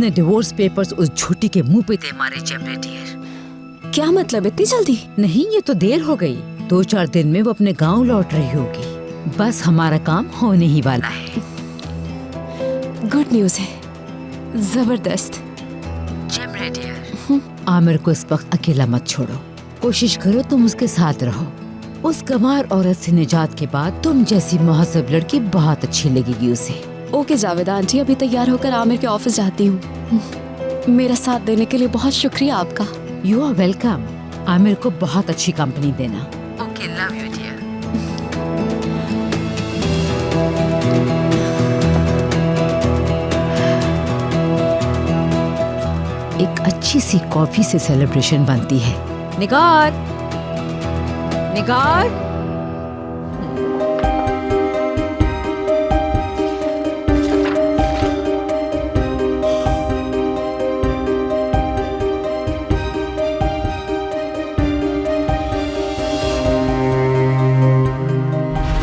अपने divorce papers उस झूठी के मुंह पे दे मारे जेमरे डियर। क्या मतलब इतनी जल्दी? नहीं, ये तो देर हो गई। 2-4 दिन में वो अपने गांव लौट रही होगी। बस हमारा काम होने ही वाला है। गुड न्यूज़ है, जबरदस्त। जेमरे डियर, आमिर को इस वक्त अकेला मत छोड़ो। कोशिश करो तुम उसके साथ रहो। उस गंवार औरत से निजात के बाद तुम जैसी मुहज्जब लड़की बहुत अच्छी लगेगी उसे। ओके जावेदा आंटी, अभी तैयार होकर आमिर के ऑफिस जाती हूँ। मेरा साथ देने के लिए बहुत शुक्रिया आपका। You are welcome. आमिर को बहुत अच्छी कंपनी देना। Okay, love you dear. एक अच्छी सी कॉफी से सेलिब्रेशन बनती है। निगार, निगार।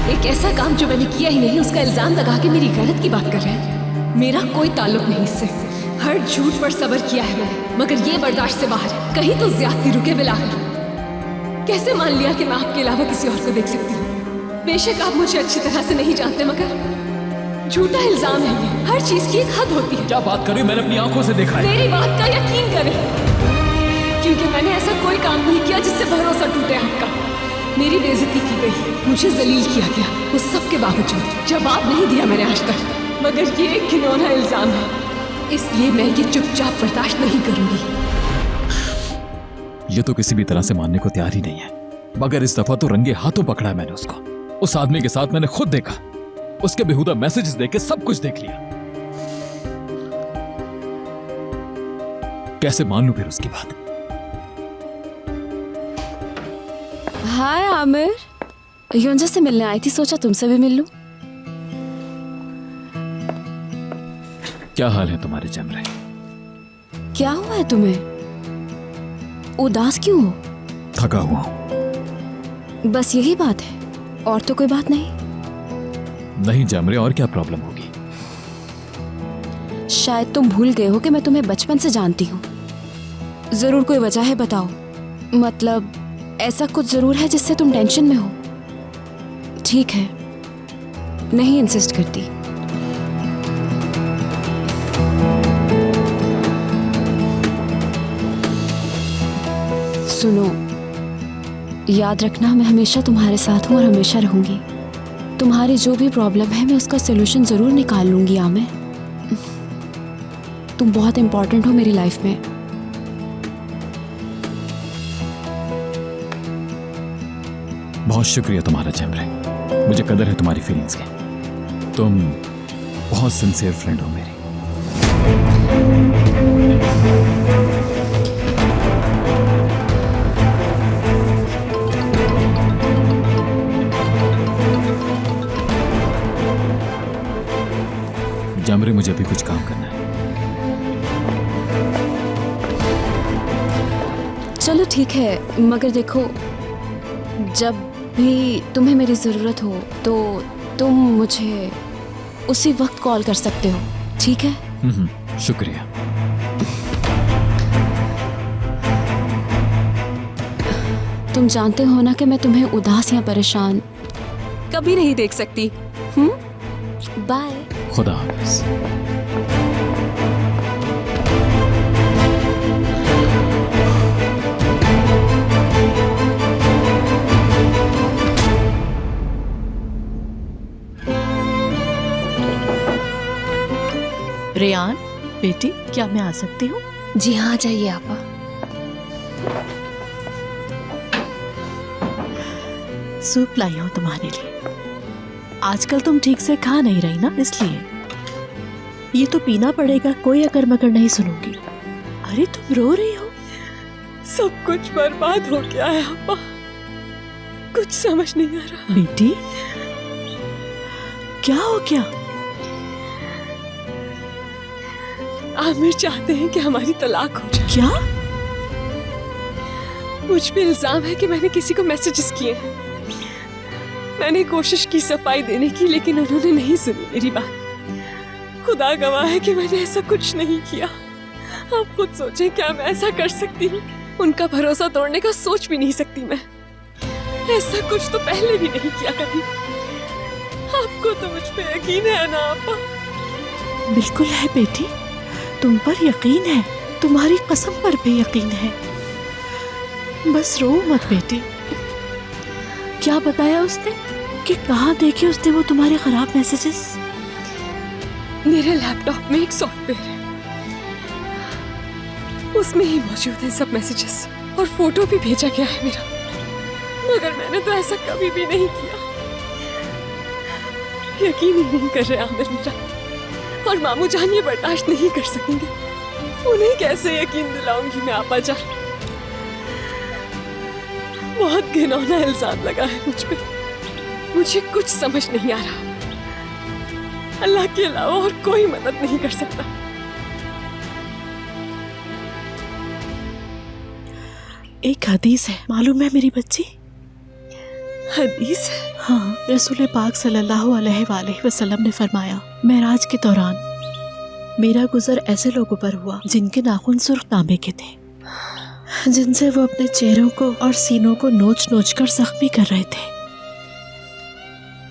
एक ऐसा काम जो मैंने किया ही नहीं, उसका इल्जाम लगा के मेरी गलत की बात कर रहे हैं। मेरा कोई ताल्लुक नहीं इससे। हर झूठ पर सब्र किया है मैंने, मगर ये बर्दाश्त से बाहर है। कहीं तो ज्यादती रुके बिला। कैसे मान लिया कि मैं आपके अलावा किसी और को देख सकती हूँ? बेशक आप मुझे अच्छी तरह से नहीं जानते, मगर झूठा इल्जाम है ये। हर चीज की एक हद होती है। क्या बात कर रही, मैंने अपनी आंखों से देखा है। मेरी बात का यकीन करें, क्योंकि मैंने ऐसा कोई काम नहीं किया जिससे भरोसा टूटे आपका। मेरी बेइज्जती की गई, मुझे जलील किया गया। उस सब के बावजूद जवाब नहीं दिया मैंने आज तक, मगर ये एक घिनौना इल्जाम है, इसलिए मैं ये चुपचाप बर्दाश्त नहीं करूंगी। ये तो किसी भी तरह से मानने को तैयार ही नहीं है, मगर इस दफा तो रंगे हाथों पकड़ा है मैंने उसको। उस आदमी के साथ मैंने खुद देखा, उसके बेहुदा मैसेजेस देख के सब कुछ देख लिया। कैसे मान लूं फिर उसकी बात? हाय आमिर, योंजा से मिलने आई थी, सोचा तुमसे भी मिल लूं। क्या हाल है तुम्हारे जेमरे? क्या हुआ है तुम्हें? उदास क्यों हो? थका हुआ हूं। बस यही बात है, और तो कोई बात नहीं? नहीं जेमरे, और क्या प्रॉब्लम होगी? शायद तुम भूल गए हो कि मैं तुम्हें बचपन से जानती हूँ। जरूर कोई वजह है, बताओ। मतलब ऐसा कुछ जरूर है जिससे तुम टेंशन में हो। ठीक है, नहीं इंसिस्ट करती। सुनो, याद रखना, मैं हमेशा तुम्हारे साथ हूँ और हमेशा रहूंगी। तुम्हारी जो भी प्रॉब्लम है मैं उसका सलूशन जरूर निकाल लूंगी आमिर। तुम बहुत इंपॉर्टेंट हो मेरी लाइफ में। बहुत शुक्रिया तुम्हारा जेमरे, मुझे कदर है तुम्हारी फीलिंग्स की। तुम बहुत सिंसियर फ्रेंड हो मेरी। जेमरे, मुझे अभी कुछ काम करना है। चलो ठीक है, मगर देखो, जब भी तुम्हें मेरी ज़रूरत हो तो तुम मुझे उसी वक्त कॉल कर सकते हो, ठीक है? शुक्रिया। तुम जानते हो ना कि मैं तुम्हें उदास या परेशान कभी नहीं देख सकती। बाय। खुदा हाफिज। रेयान बेटी, क्या मैं आ सकती हूँ? जी हाँ, जाइए आपा। सूप लाई हूँ तुम्हारे लिए। आजकल तुम ठीक से खा नहीं रही ना, इसलिए ये तो पीना पड़ेगा, कोई अकर मकर नहीं सुनूंगी। अरे तुम रो रही हो? सब कुछ बर्बाद हो गया है आपा, कुछ समझ नहीं आ रहा। बेटी क्या हो गया? आमिर चाहते हैं कि हमारी तलाक हो जाए। क्या? मुझ पे इल्जाम है कि मैंने किसी को मैसेजेस किए हैं। मैंने कोशिश की सफाई देने की, लेकिन उन्होंने नहीं सुनी मेरी बात। खुदा गवाह है कि मैंने ऐसा कुछ नहीं किया। आप खुद सोचें, क्या मैं ऐसा कर सकती हूँ? उनका भरोसा तोड़ने का सोच भी नहीं सकती मैं। ऐसा कुछ तो पहले भी नहीं किया कभी। आपको तो मुझ पे यकीन है ना आपा? बिल्कुल है बेटी, तुम पर यकीन है, तुम्हारी कसम पर भी यकीन है। बस रो मत बेटी। क्या बताया उसने कि कहाँ देखे उसने वो तुम्हारे खराब मैसेजेस? मेरे लैपटॉप में एक सॉफ्टवेयर है, उसमें ही मौजूद है सब मैसेजेस और फोटो भी भेजा गया है मेरा। मगर मैंने तो ऐसा कभी भी नहीं किया। यकीन ही नहीं कर रहे आमिर मेरा, और मामू जान ये बर्दाश्त नहीं कर सकेंगे। उन्हें कैसे यकीन दिलाऊंगी मैं आपा जान? बहुत घिनौना इल्जाम लगा है मुझ पे। मुझे कुछ समझ नहीं आ रहा। अल्लाह के अलावा और कोई मदद नहीं कर सकता। एक हदीस है, मालूम है मेरी बच्ची? हदीस है? हाँ, रसूल पाक सल्लल्लाहु अलैहि वसल्लम ने फरमाया, मेराज के दौरान मेरा गुजर ऐसे लोगों पर हुआ जिनके नाखून सुर्ख तांबे के थे, जिनसे वो अपने चेहरों को और सीनों को नोच नोच कर जख्मी कर रहे थे।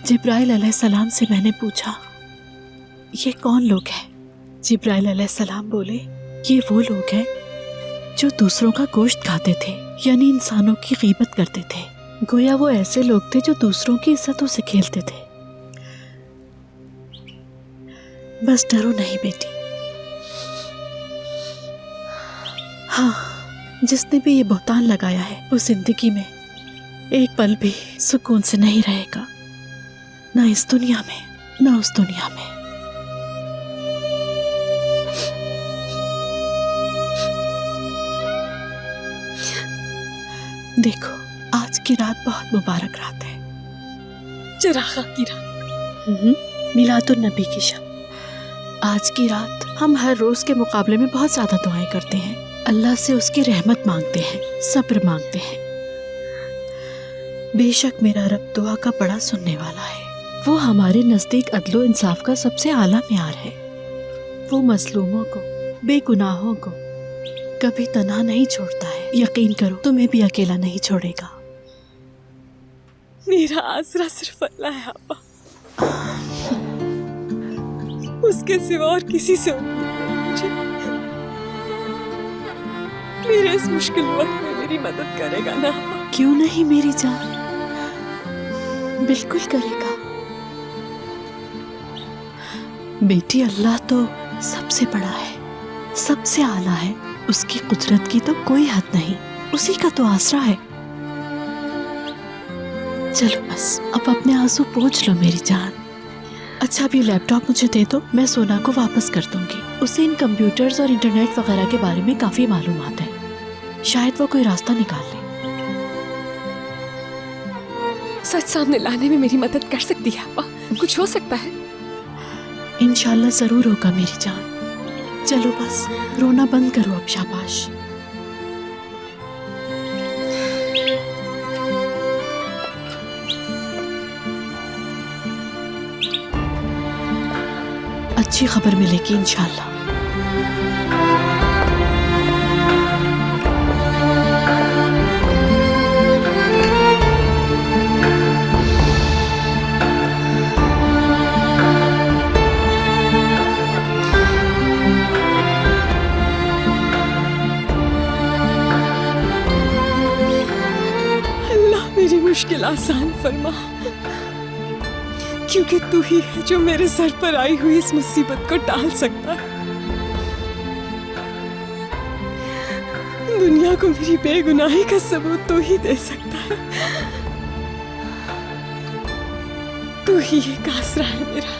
जिब्राइल अलैहिस्सलाम से मैंने पूछा, ये कौन लोग हैं? जिब्राइल अलैहिस्सलाम बोले, ये वो लोग हैं जो दूसरों का गोश्त खाते थे, यानी इंसानों की गीबत करते थे। गोया वो ऐसे लोग थे जो दूसरों की इज्जतों से खेलते थे। बस डरो नहीं बेटी। हाँ, जिसने भी ये बहतान लगाया है वो जिंदगी में एक पल भी सुकून से नहीं रहेगा, ना इस दुनिया में ना उस दुनिया में। देखो, आज की रात बहुत मुबारक रात है, चरागा की रात, मिलादुन नबी की शब। आज की रात हम हर रोज के मुकाबले में बहुत ज्यादा दुआएं करते हैं, अल्लाह से उसकी रहमत मांगते हैं, सब्र मांगते हैं। बेशक मेरा रब दुआ का बड़ा सुनने वाला है। वो हमारे नजदीक अदलो इंसाफ का सबसे आला म्यार है। वो मजलूमों को, बेगुनाहों को कभी तन्हा नहीं छोड़ता है। यकीन करो, तुम्हें भी अकेला नहीं छोड़ेगा। मेरा आसरा सिर्फ अल्लाह है आपा, उसके सिवा और किसी से उम्मीद नहीं मुझे। मेरे इस मुश्किल वक्त में मेरी मदद करेगा ना आपा? क्यों नहीं मेरी जान, बिल्कुल करेगा बेटी। अल्लाह तो सबसे बड़ा है, सबसे आला है, उसकी कुदरत की तो कोई हद नहीं, उसी का तो आसरा है। चलो बस अब अपने आंसू पोंछ लो मेरी जान। अच्छा, अभी लैपटॉप मुझे दे दो, मैं सोना को वापस कर दूंगी। उसे इन कंप्यूटर्स और इंटरनेट वगैरह के बारे में काफी मालूमात है, शायद वो कोई रास्ता निकाल ले। सच सामने लाने में मेरी मदद कर सकती है आपा? कुछ हो सकता है? इंशाल्लाह जरूर होगा मेरी जान। चलो बस रोना बंद करो अब, शाबाश। अच्छी खबर मिलेगी इंशाल्लाह। मेरी मुश्किल आसान फरमा, क्योंकि तू ही है जो मेरे सर पर आई हुई इस मुसीबत को टाल सकता है। दुनिया को मेरी बेगुनाही का सबूत तू ही दे सकता है। तू ही एक आसरा है मेरा।